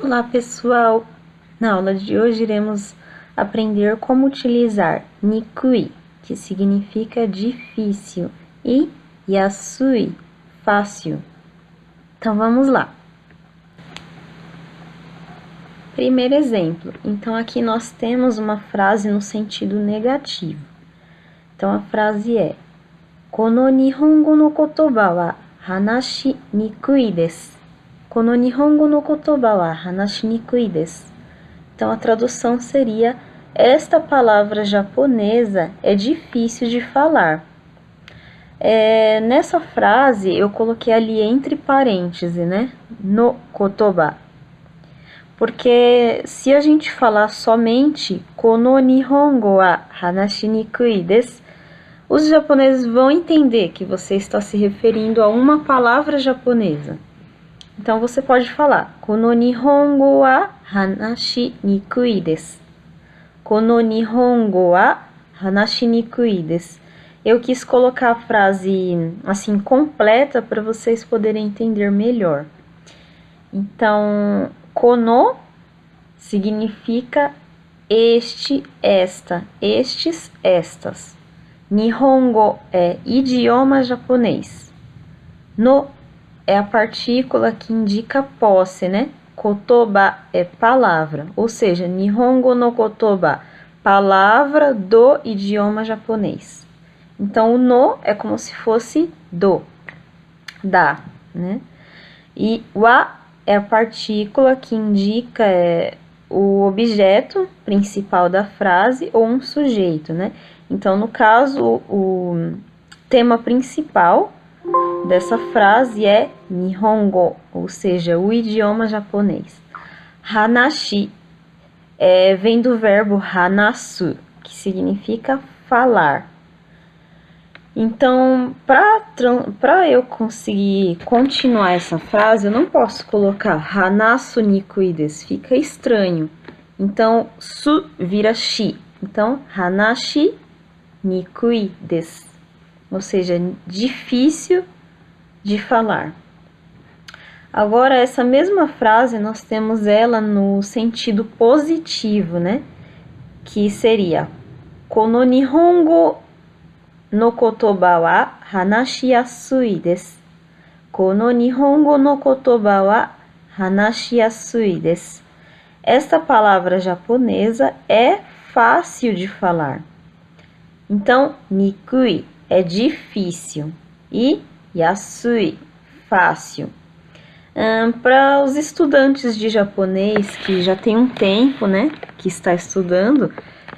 Olá, pessoal! Na aula de hoje iremos aprender como utilizar nikui, que significa difícil, e yasui, fácil. Então, vamos lá. Primeiro exemplo. Então, aqui nós temos uma frase no sentido negativo. Então, a frase é: Kono nihongo no kotoba wa hanashi nikui desu. Kono nihongo no kotoba wa hanashi nikui desu. Então, a tradução seria: esta palavra japonesa é difícil de falar. Nessa frase, eu coloquei ali entre parênteses, né? No kotoba. Porque se a gente falar somente kono nihongo wa hanashi nikui desu, os japoneses vão entender que você está se referindo a uma palavra japonesa. Então, você pode falar kono nihongo wa hanashi nikui desu. Kono nihongo wa hanashi nikui desu. Eu quis colocar a frase assim completa para vocês poderem entender melhor. Então, kono significa este, esta, estes, estas. Nihongo é idioma japonês. No é a partícula que indica posse, né? Kotoba é palavra, ou seja, Nihongo no kotoba, palavra do idioma japonês. Então, o no é como se fosse do, da, né? E wa é a partícula que indica o objeto principal da frase ou um sujeito, né? Então, no caso, o tema principal dessa frase é Nihongo, ou seja, o idioma japonês. Hanashi vem do verbo hanasu, que significa falar. Então, para eu conseguir continuar essa frase, eu não posso colocar hanasu nikui desu, fica estranho. Então, su vira shi. Então, hanashi nikui desu, ou seja, difícil de falar. Agora, essa mesma frase, nós temos ela no sentido positivo, né? Que seria Kono nihongo no kotoba wa hanashi yasui desu. Kono nihongo no kotoba wa hanashi yasui desu. Esta palavra japonesa é fácil de falar. Então, nikui é difícil e yasui, fácil. Para os estudantes de japonês que já tem um tempo, né, que está estudando,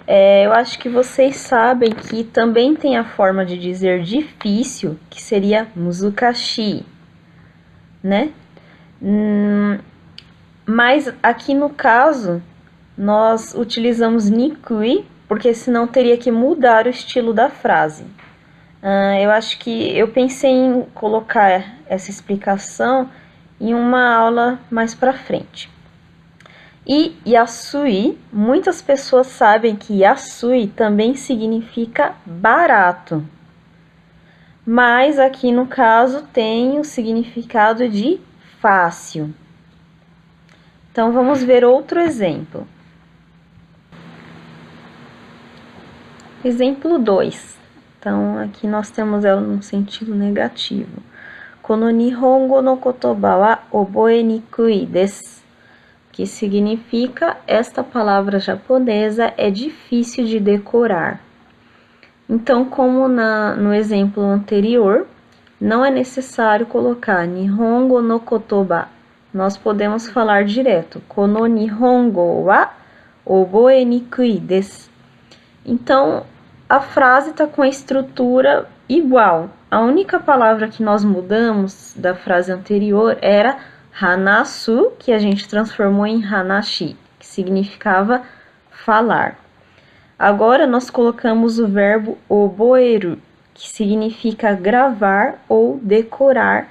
eu acho que vocês sabem que também tem a forma de dizer difícil, que seria muzukashi, né? Mas aqui no caso, nós utilizamos nikui, porque senão teria que mudar o estilo da frase. Eu acho que eu pensei em colocar essa explicação em uma aula mais para frente. E yasui, muitas pessoas sabem que yasui também significa barato. Mas aqui no caso tem o significado de fácil. Então vamos ver outro exemplo. Exemplo 2. Então aqui nós temos ela no sentido negativo. Kono nihongo no kotoba wa oboe nikui desu, que significa esta palavra japonesa é difícil de decorar. Então, como no exemplo anterior, não é necessário colocar nihongo no kotoba. Nós podemos falar direto, kono nihongo wa oboe nikui desu. Então, a frase está com a estrutura igual. A única palavra que nós mudamos da frase anterior era hanasu, que a gente transformou em hanashi, que significava falar. Agora, nós colocamos o verbo oboeru, que significa gravar ou decorar,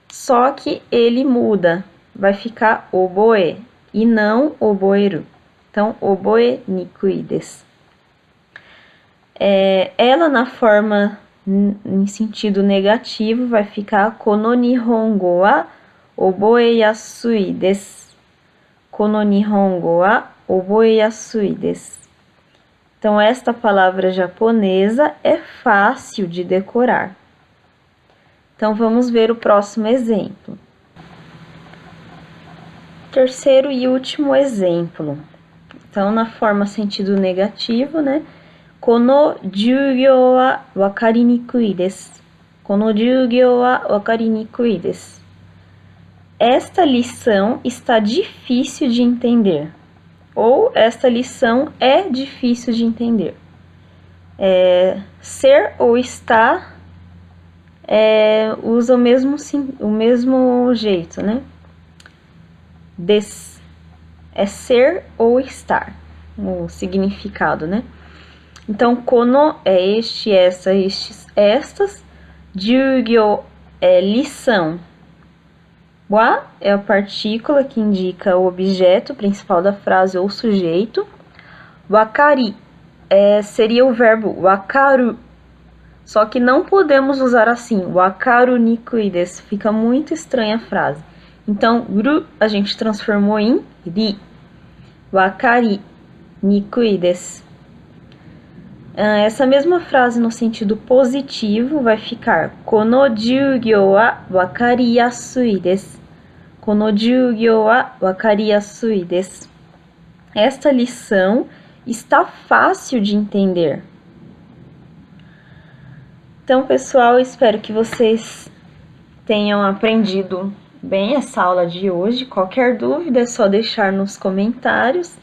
só que ele muda, vai ficar oboe e não oboeru. Então, oboe nikui desu. Ela na forma em sentido negativo vai ficar kono nihongo wa oboe yasui desu. kono nihongo wa oboeyasui desu. Então, esta palavra japonesa é fácil de decorar. Então, vamos ver o próximo exemplo. Terceiro e último exemplo. Então, na forma sentido negativo, né? Kono jugyou wa wakarinikui desu. Kono jugyou wa wakarinikui desu. Esta lição está difícil de entender. Ou esta lição é difícil de entender. Ser ou estar usa o mesmo jeito, né? Des é ser ou estar, o significado, né? Então, kono é este, essa, estes, estas. Jugyo é lição. Wa é a partícula que indica o objeto principal da frase ou sujeito. Wakari seria o verbo wakaru. Só que não podemos usar assim, wakaru nikui desu. Fica muito estranha a frase. Então, ru a gente transformou em ri. Wakari nikui desu. Essa mesma frase no sentido positivo vai ficar kono jugyo wa wakariyasui desu. Kono jugyo wa wakariyasui desu. Esta lição está fácil de entender. Então, pessoal, espero que vocês tenham aprendido bem essa aula de hoje. Qualquer dúvida é só deixar nos comentários.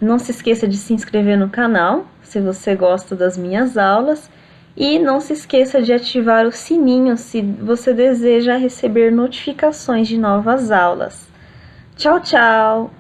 Não se esqueça de se inscrever no canal, se você gosta das minhas aulas. E não se esqueça de ativar o sininho se você deseja receber notificações de novas aulas. Tchau, tchau!